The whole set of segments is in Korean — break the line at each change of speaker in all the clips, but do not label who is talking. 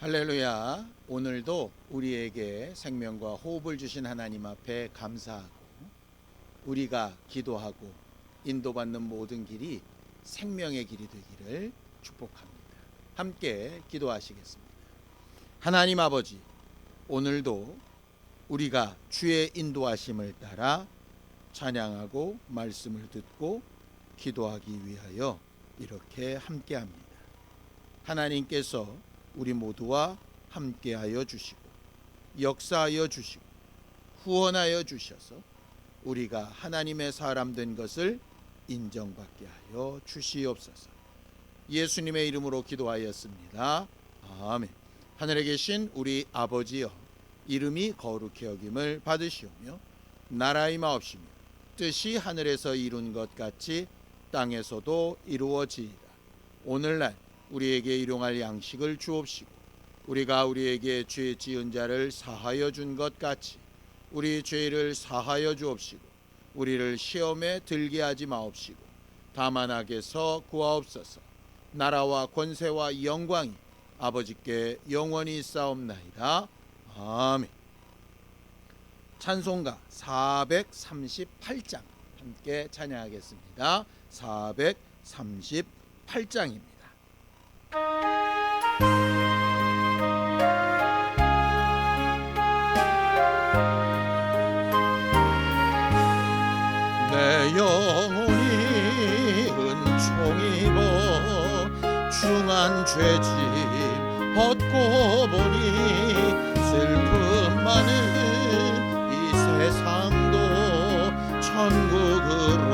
할렐루야. 오늘도 우리에게 생명과 호흡을 주신 하나님 앞에 감사하고 우리가 기도하고 인도받는 모든 길이 생명의 길이 되기를 축복합니다. 함께 기도하시겠습니다. 하나님 아버지, 오늘도 우리가 주의 인도하심을 따라 찬양하고 말씀을 듣고 기도하기 위하여 이렇게 함께합니다. 하나님께서 우리 모두와 함께하여 주시고 역사하여 주시고 후원하여 주셔서 우리가 하나님의 사람 된 것을 인정받게 하여 주시옵소서. 예수님의 이름으로 기도하였습니다. 아멘. 하늘에 계신 우리 아버지여, 이름이 거룩히 여김을 받으시오며 나라의 마옵시며 뜻이 하늘에서 이룬 것 같이 땅에서도 이루어지이다. 오늘날 우리에게 일용할 양식을 주옵시고 우리가 우리에게 죄 지은 자를 사하여 준 것 같이 우리 죄를 사하여 주옵시고 우리를 시험에 들게 하지 마옵시고 다만 악에서 구하옵소서. 나라와 권세와 영광이 아버지께 영원히 있사옵나이다. 아멘. 찬송가 438장 함께 찬양하겠습니다. 438장입니다. 내 영혼이 은총 입어 중한 죄짐 벗고 보니 슬픔 많은 이 세상도 천국으로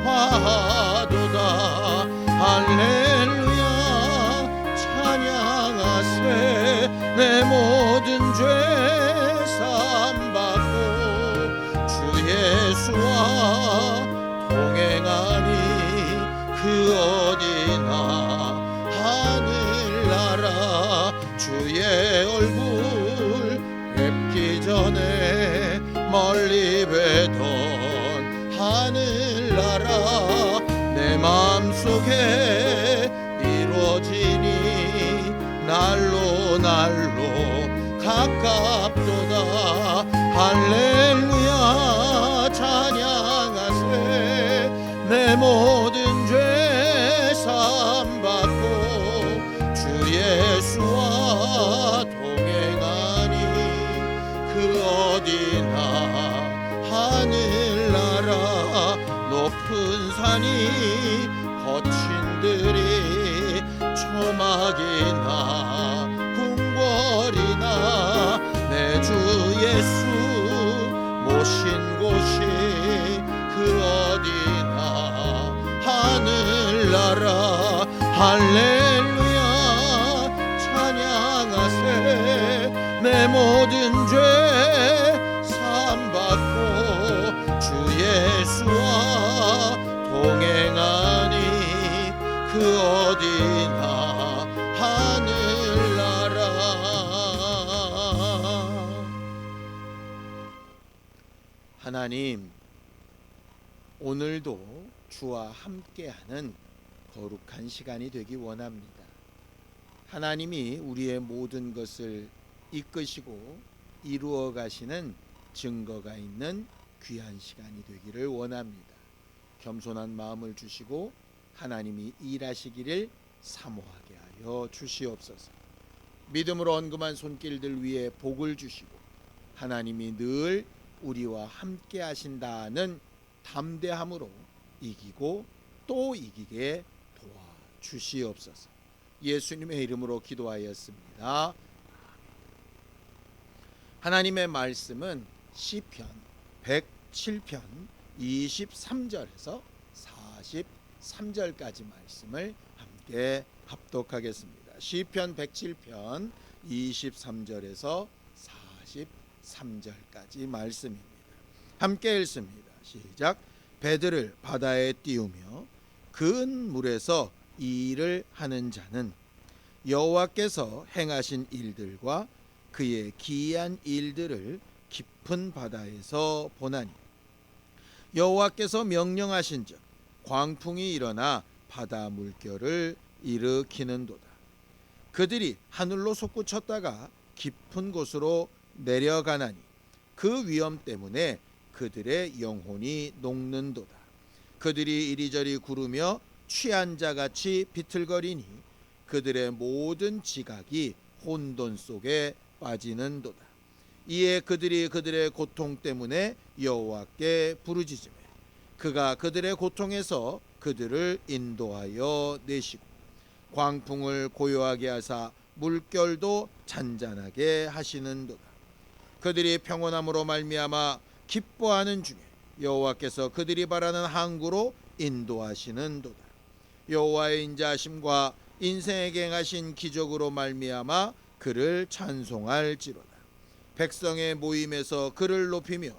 화도다. 할렐루야 찬양하세. 내 모든 죄 사함받고 주 예수와 동행하니 그 어디나 하늘나라 주의 얼굴 뵙기 전에 멀리 뵈던 하늘나라 내 마음속에 이루어지니 날로 가깝도다. 할렐루야 찬양하세. 내 모든 죄 사함받고 주 예수와 동행하니 그 어디나 하늘나라 높은 산이 거친 들이 초막이나 궁궐이나 내 주 예수 모신 곳이 그 어디나 하늘나라. 할렐루야 찬양하세. 내 모든 죄 사함받고 주 예수와 동행하니 그 어디나 하늘나라. 하나님, 오늘도 주와 함께하는 거룩한 시간이 되기 원합니다. 하나님이 우리의 모든 것을 이끄시고 이루어 가시는 증거가 있는 귀한 시간이 되기를 원합니다. 겸손한 마음을 주시고 하나님이 일하시기를 사모하게 하여 주시옵소서. 믿음으로 언금한 손길들 위에 복을 주시고 하나님이 늘 우리와 함께 하신다는 담대함으로 이기고 또 이기게 도와주시옵소서. 예수님의 이름으로 기도하였습니다. 하나님의 말씀은 시편 107편 23절에서 43절까지 말씀을 함께 합독하겠습니다. 시편 107편 23절에서 43절까지 말씀입니다. 함께 읽습니다. 시작. 배들을 바다에 띄우며 큰 물에서 일을 하는 자는 여호와께서 행하신 일들과 그의 기이한 일들을 깊은 바다에서 보나니 여호와께서 명령하신즉 광풍이 일어나 바다 물결을 일으키는도다. 그들이 하늘로 솟구쳤다가 깊은 곳으로 내려가나니 그 위험 때문에 그들의 영혼이 녹는도다. 그들이 이리저리 구르며 취한 자같이 비틀거리니 그들의 모든 지각이 혼돈 속에 빠지는도다. 이에 그들이 그들의 고통 때문에 여호와께 부르짖으며 그가 그들의 고통에서 그들을 인도하여 내시고 광풍을 고요하게 하사 물결도 잔잔하게 하시는도다. 그들이 평온함으로 말미암아 기뻐하는 중에 여호와께서 그들이 바라는 항구로 인도하시는도다. 여호와의 인자하심과 인생에게 행하신 기적으로 말미암아 그를 찬송할지로다. 백성의 모임에서 그를 높이며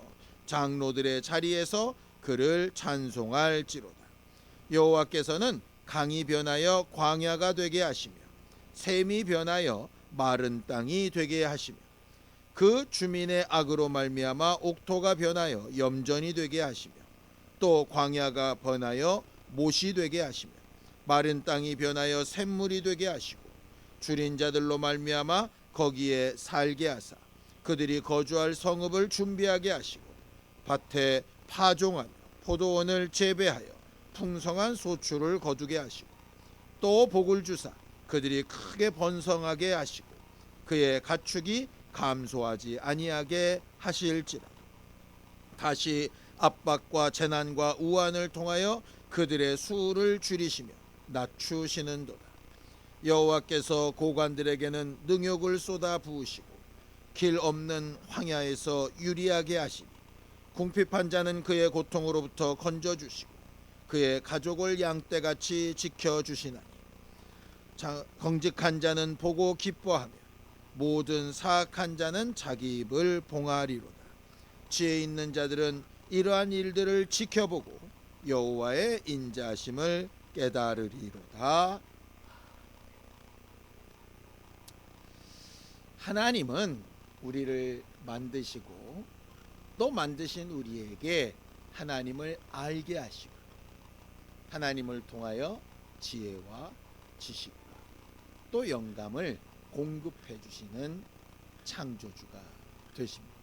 장로들의 자리에서 그를 찬송할지로다. 여호와께서는 강이 변하여 광야가 되게 하시며 샘이 변하여 마른 땅이 되게 하시며 그 주민의 악으로 말미암아 옥토가 변하여 염전이 되게 하시며 또 광야가 번하여 못이 되게 하시며 마른 땅이 변하여 샘물이 되게 하시고 줄인 자들로 말미암아 거기에 살게 하사 그들이 거주할 성읍을 준비하게 하시고 밭에 파종하며 포도원을 재배하여 풍성한 소출을 거두게 하시고 또 복을 주사 그들이 크게 번성하게 하시고 그의 가축이 감소하지 아니하게 하실지라. 다시 압박과 재난과 우환을 통하여 그들의 수를 줄이시며 낮추시는도다. 여호와께서 고관들에게는 능욕을 쏟아 부으시고 길 없는 황야에서 유리하게 하시니 궁핍한 자는 그의 고통으로부터 건져주시고 그의 가족을 양떼같이 지켜주시나니 정직한 자는 보고 기뻐하며 모든 사악한 자는 자기 입을 봉하리로다. 지혜 있는 자들은 이러한 일들을 지켜보고 여호와의 인자하심을 깨달으리로다. 하나님은 우리를 만드시고 또 만드신 우리에게 하나님을 알게 하시고 하나님을 통하여 지혜와 지식과 또 영감을 공급해 주시는 창조주가 되십니다.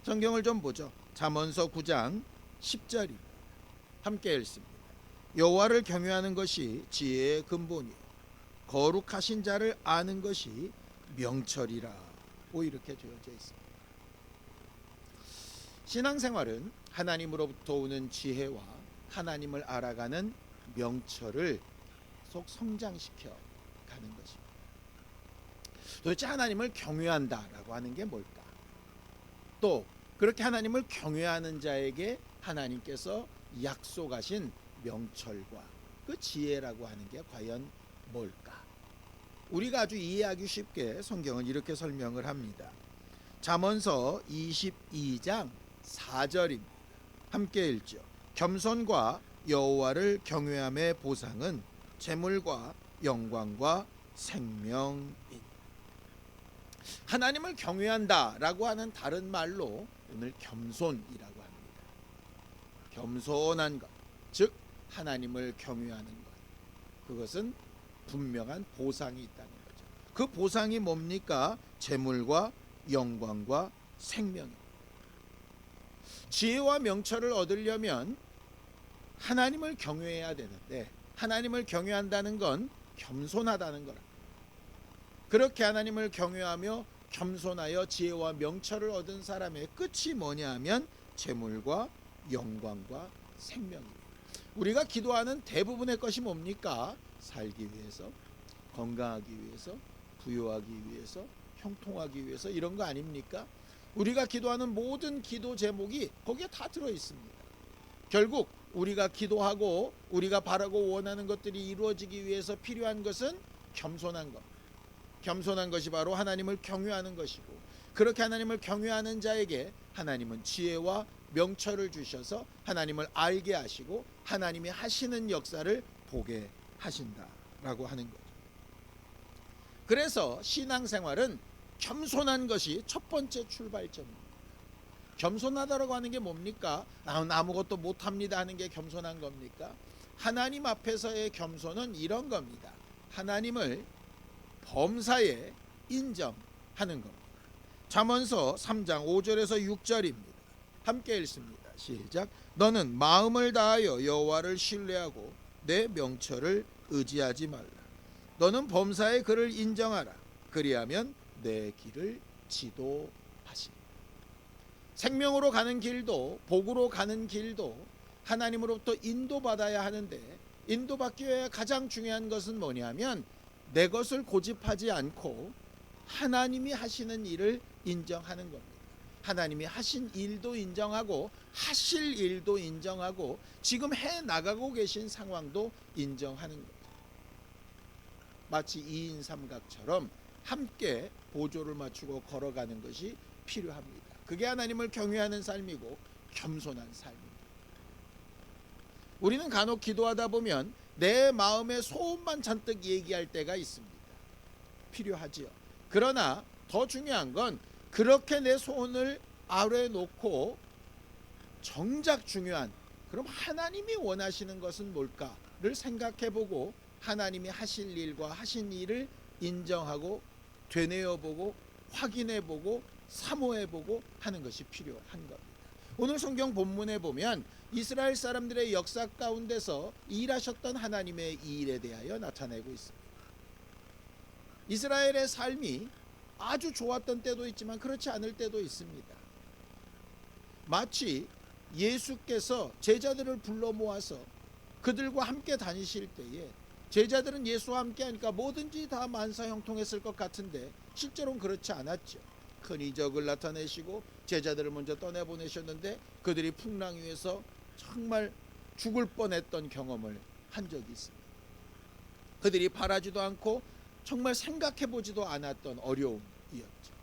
성경을 좀 보죠. 잠언서 9장 10절입니다. 함께 읽습니다. 여호와를 경외하는 것이 지혜의 근본이요 거룩하신 자를 아는 것이 명철이라고 이렇게 되어져 있습니다. 신앙생활은 하나님으로부터 오는 지혜와 하나님을 알아가는 명철을 계속 성장시켜 가는 것입니다. 도대체 하나님을 경외한다라고 하는 게 뭘까? 또 그렇게 하나님을 경외하는 자에게 하나님께서 약속하신 명철과 그 지혜라고 하는 게 과연 뭘까? 우리가 아주 이해하기 쉽게 성경은 이렇게 설명을 합니다. 잠언서 22장 4절입니다. 함께 읽죠. 겸손과 여호와를 경외함의 보상은 재물과 영광과 생명이니. 하나님을 경외한다라고 하는 다른 말로 오늘 겸손이라고 합니다. 겸손한 것, 즉 하나님을 경외하는 것, 그것은 분명한 보상이 있다는 거죠. 그 보상이 뭡니까? 재물과 영광과 생명입니다. 지혜와 명철을 얻으려면 하나님을 경외해야 되는데 하나님을 경외한다는 건 겸손하다는 거라. 그렇게 하나님을 경외하며 겸손하여 지혜와 명철을 얻은 사람의 끝이 뭐냐 하면 재물과 영광과 생명입니다. 우리가 기도하는 대부분의 것이 뭡니까? 살기 위해서, 건강하기 위해서, 부유하기 위해서, 형통하기 위해서 이런 거 아닙니까? 우리가 기도하는 모든 기도 제목이 거기에 다 들어 있습니다. 결국 우리가 기도하고 우리가 바라고 원하는 것들이 이루어지기 위해서 필요한 것은 겸손한 것. 겸손한 것이 바로 하나님을 경외하는 것이고 그렇게 하나님을 경외하는 자에게 하나님은 지혜와 명철을 주셔서 하나님을 알게 하시고 하나님이 하시는 역사를 보게 하신다라고 하는 거죠. 그래서 신앙생활은 겸손한 것이 첫 번째 출발점입니다. 겸손하다라고 하는 게 뭡니까? 아무것도 못합니다 하는 게 겸손한 겁니까? 하나님 앞에서의 겸손은 이런 겁니다. 하나님을 범사에 인정하는 겁니다. 잠언서 3장 5절에서 6절입니다. 함께 읽습니다. 시작. 너는 마음을 다하여 여호와를 신뢰하고 내 명철을 의지하지 말라. 너는 범사에 그를 인정하라. 그리하면 내 길을 지도하시리라. 생명으로 가는 길도 복으로 가는 길도 하나님으로부터 인도받아야 하는데, 인도받기 위해 가장 중요한 것은 뭐냐면 내 것을 고집하지 않고 하나님이 하시는 일을 인정하는 겁니다. 하나님이 하신 일도 인정하고 하실 일도 인정하고 지금 해 나가고 계신 상황도 인정하는 거죠. 마치 2인 삼각처럼 함께 보조를 맞추고 걸어가는 것이 필요합니다. 그게 하나님을 경외하는 삶이고 겸손한 삶입니다. 우리는 간혹 기도하다 보면 내 마음의 소원만 잔뜩 얘기할 때가 있습니다. 필요하지요. 그러나 더 중요한 건 그렇게 내 소원을 아래 놓고 정작 중요한, 그럼 하나님이 원하시는 것은 뭘까를 생각해보고 하나님이 하실 일과 하신 일을 인정하고 되뇌어보고 확인해보고 사모해보고 하는 것이 필요한 겁니다. 오늘 성경 본문에 보면 이스라엘 사람들의 역사 가운데서 일하셨던 하나님의 일에 대하여 나타내고 있습니다. 이스라엘의 삶이 아주 좋았던 때도 있지만 그렇지 않을 때도 있습니다. 마치 예수께서 제자들을 불러 모아서 그들과 함께 다니실 때에 제자들은 예수와 함께 하니까 뭐든지 다 만사형통했을 것 같은데 실제로는 그렇지 않았죠. 큰 이적을 나타내시고 제자들을 먼저 떠내보내셨는데 그들이 풍랑 위에서 정말 죽을 뻔했던 경험을 한 적이 있습니다. 그들이 바라지도 않고 정말 생각해보지도 않았던 어려움이었죠.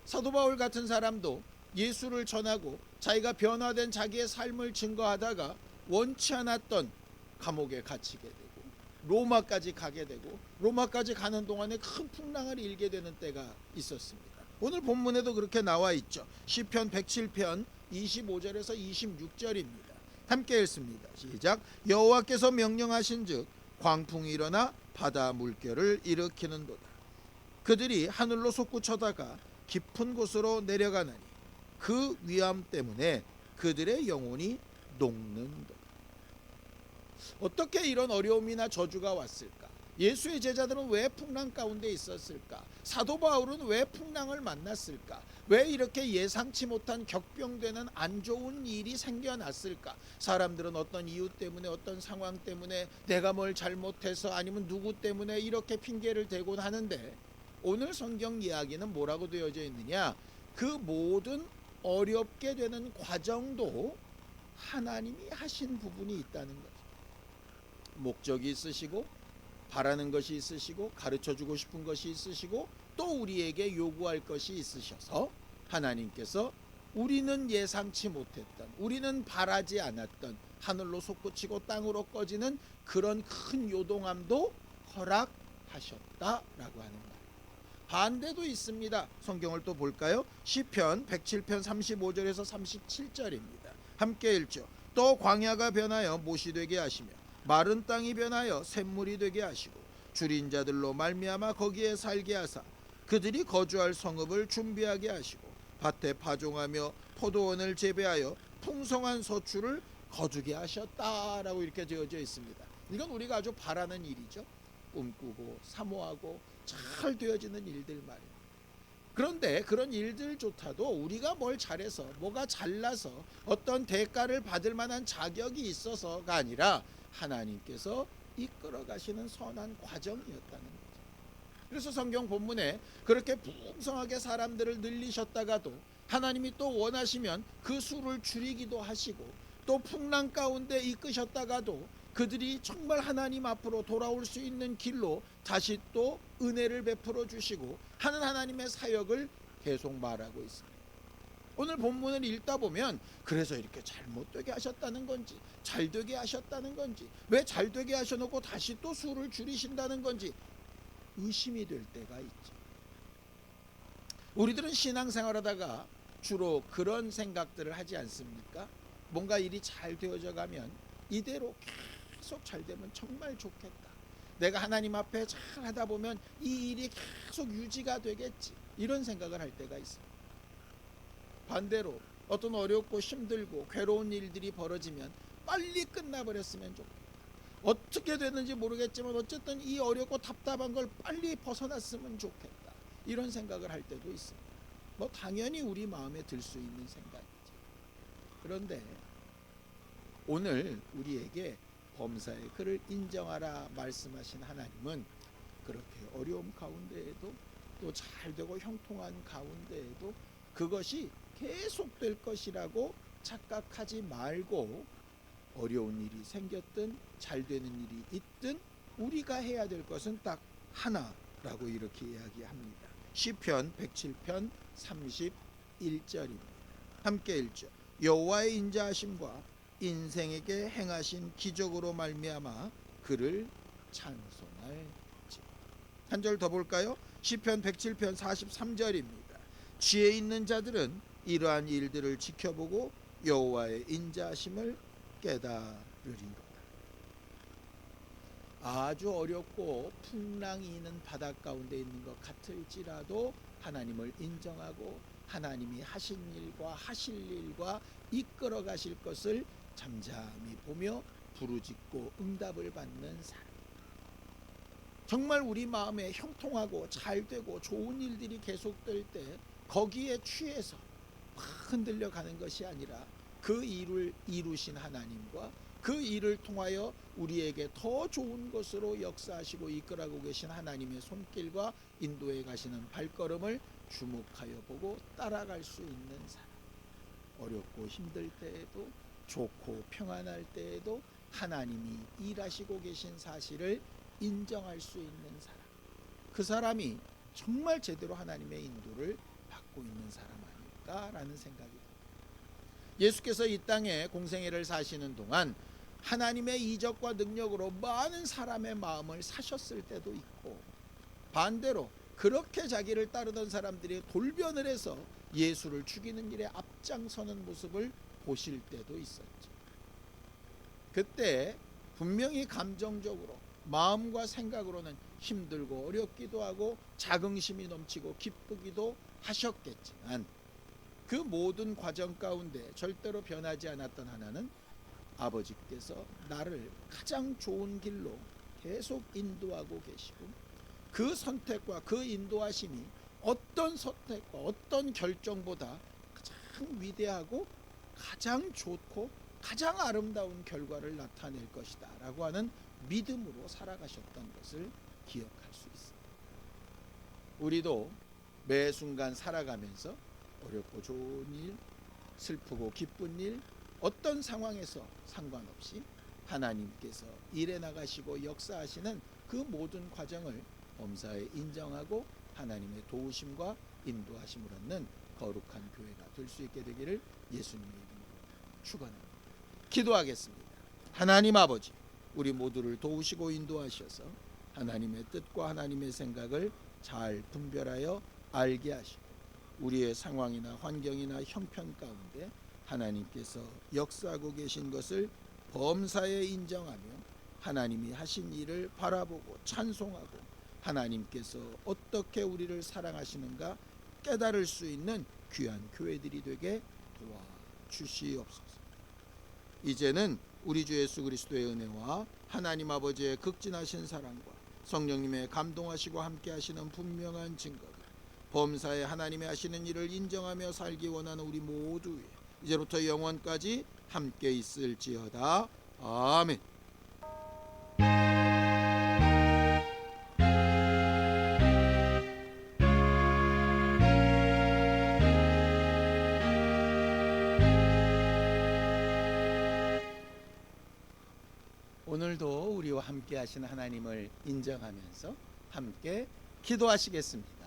사도 바울 같은 사람도 예수를 전하고 자기가 변화된 자기의 삶을 증거하다가 원치 않았던 감옥에 갇히게 되고 로마까지 가게 되고 로마까지 가는 동안에 큰 풍랑을 일게 되는 때가 있었습니다. 오늘 본문에도 그렇게 나와 있죠. 시편 107편 25절에서 26절입니다. 함께 읽습니다. 시작. 여호와께서 명령하신즉 광풍이 일어나 바다 물결을 일으키는도다. 그들이 하늘로 솟구쳐다가 깊은 곳으로 내려가나니 그 위암 때문에 그들의 영혼이 녹는도다. 어떻게 이런 어려움이나 저주가 왔을까? 예수의 제자들은 왜 풍랑 가운데 있었을까? 사도 바울은 왜 풍랑을 만났을까? 왜 이렇게 예상치 못한 격병되는 안 좋은 일이 생겨났을까? 사람들은 어떤 이유 때문에 어떤 상황 때문에 내가 뭘 잘못해서 아니면 누구 때문에 이렇게 핑계를 대곤 하는데 오늘 성경 이야기는 뭐라고 되어져 있느냐? 그 모든 어렵게 되는 과정도 하나님이 하신 부분이 있다는 거죠. 목적이 있으시고 바라는 것이 있으시고 가르쳐주고 싶은 것이 있으시고 또 우리에게 요구할 것이 있으셔서 하나님께서 우리는 예상치 못했던, 우리는 바라지 않았던 하늘로 솟구치고 땅으로 꺼지는 그런 큰 요동함도 허락하셨다라고 하는 말. 반대도 있습니다. 성경을 또 볼까요? 시편 107편 35절에서 37절입니다. 함께 읽죠. 또 광야가 변하여 못이 되게 하시며 마른 땅이 변하여 샘물이 되게 하시고 줄인 자들로 말미암아 거기에 살게 하사 그들이 거주할 성읍을 준비하게 하시고 밭에 파종하며 포도원을 재배하여 풍성한 소출을 거두게 하셨다라고 이렇게 되어져 있습니다. 이건 우리가 아주 바라는 일이죠. 꿈꾸고 사모하고 잘 되어지는 일들 말이에요. 그런데 그런 일들조차도 우리가 뭘 잘해서 뭐가 잘나서 어떤 대가를 받을 만한 자격이 있어서가 아니라 하나님께서 이끌어 가시는 선한 과정이었다는 거죠. 그래서 성경 본문에 그렇게 풍성하게 사람들을 늘리셨다가도 하나님이 또 원하시면 그 수를 줄이기도 하시고 또 풍랑 가운데 이끄셨다가도 그들이 정말 하나님 앞으로 돌아올 수 있는 길로 다시 또 은혜를 베풀어 주시고 하는 하나님의 사역을 계속 말하고 있습니다. 오늘 본문을 읽다 보면 그래서 이렇게 잘못되게 하셨다는 건지 잘되게 하셨다는 건지 왜 잘되게 하셔놓고 다시 또 수를 줄이신다는 건지 의심이 될 때가 있죠. 우리들은 신앙생활하다가 주로 그런 생각들을 하지 않습니까? 뭔가 일이 잘 되어져 가면 이대로 계속 잘 되면 정말 좋겠다. 내가 하나님 앞에 잘 하다 보면 이 일이 계속 유지가 되겠지, 이런 생각을 할 때가 있어요. 반대로 어떤 어렵고 힘들고 괴로운 일들이 벌어지면 빨리 끝나버렸으면 좋겠다. 어떻게 되는지 모르겠지만 어쨌든 이 어렵고 답답한 걸 빨리 벗어났으면 좋겠다, 이런 생각을 할 때도 있어요. 뭐 당연히 우리 마음에 들 수 있는 생각이지. 그런데 오늘 우리에게 범사에 그를 인정하라 말씀하신 하나님은 그렇게 어려움 가운데에도 또 잘되고 형통한 가운데에도 그것이 계속될 것이라고 착각하지 말고, 어려운 일이 생겼든 잘되는 일이 있든 우리가 해야 될 것은 딱 하나라고 이렇게 이야기합니다. 시편 107편 31절입니다. 함께 읽죠. 여호와의 인자하심과 인생에게 행하신 기적으로 말미암아 그를 찬송할지. 한 절 더 볼까요? 시편 107편 43절입니다. 지혜 있는 자들은 이러한 일들을 지켜보고 여호와의 인자하심을 깨달으리로다. 아주 어렵고 풍랑이 있는 바다 가운데 있는 것 같을지라도 하나님을 인정하고 하나님이 하신 일과 하실 일과 이끌어 가실 것을 잠잠히 보며 부르짖고 응답을 받는 사람, 정말 우리 마음에 형통하고 잘되고 좋은 일들이 계속될 때 거기에 취해서 막 흔들려 가는 것이 아니라 그 일을 이루신 하나님과 그 일을 통하여 우리에게 더 좋은 것으로 역사하시고 이끌어가고 계신 하나님의 손길과 인도해 가시는 발걸음을 주목하여 보고 따라갈 수 있는 사람, 어렵고 힘들 때에도 좋고 평안할 때에도 하나님이 일하시고 계신 사실을 인정할 수 있는 사람, 그 사람이 정말 제대로 하나님의 인도를 받고 있는 사람 아닐까라는 생각이 듭니다. 예수께서 이 땅에 공생애를 사시는 동안 하나님의 이적과 능력으로 많은 사람의 마음을 사셨을 때도 있고, 반대로 그렇게 자기를 따르던 사람들이 돌변을 해서 예수를 죽이는 일에 앞장서는 모습을 보실 때도 있었죠. 그때 분명히 감정적으로 마음과 생각으로는 힘들고 어렵기도 하고 자긍심이 넘치고 기쁘기도 하셨겠지만, 그 모든 과정 가운데 절대로 변하지 않았던 하나는 아버지께서 나를 가장 좋은 길로 계속 인도하고 계시고, 그 선택과 그 인도하심이 어떤 선택과 어떤 결정보다 가장 위대하고 가장 좋고 가장 아름다운 결과를 나타낼 것이다 라고 하는 믿음으로 살아가셨던 것을 기억할 수 있습니다. 우리도 매 순간 살아가면서 어렵고 좋은 일, 슬프고 기쁜 일, 어떤 상황에서 상관없이 하나님께서 일해 나가시고 역사하시는 그 모든 과정을 범사에 인정하고 하나님의 도우심과 인도하심을 얻는 거룩한 교회가 될 수 있게 되기를 예수님의 이름으로 축원합니다. 기도하겠습니다. 하나님 아버지, 우리 모두를 도우시고 인도하셔서 하나님의 뜻과 하나님의 생각을 잘 분별하여 알게 하시고, 우리의 상황이나 환경이나 형편 가운데 하나님께서 역사하고 계신 것을 범사에 인정하며 하나님이 하신 일을 바라보고 찬송하고 하나님께서 어떻게 우리를 사랑하시는가 깨달을 수 있는 귀한 교회들이 되게 도와주시옵소서. 이제는 우리 주 예수 그리스도의 은혜와 하나님 아버지의 극진하신 사랑과 성령님의 감동하시고 함께 하시는 분명한 증거가 범사에 하나님의 하시는 일을 인정하며 살기 원하는 우리 모두 위에 이제부터 영원까지 함께 있을지어다. 아멘. 오늘도 우리와 함께 하신 하나님을 인정하면서 함께 기도하시겠습니다.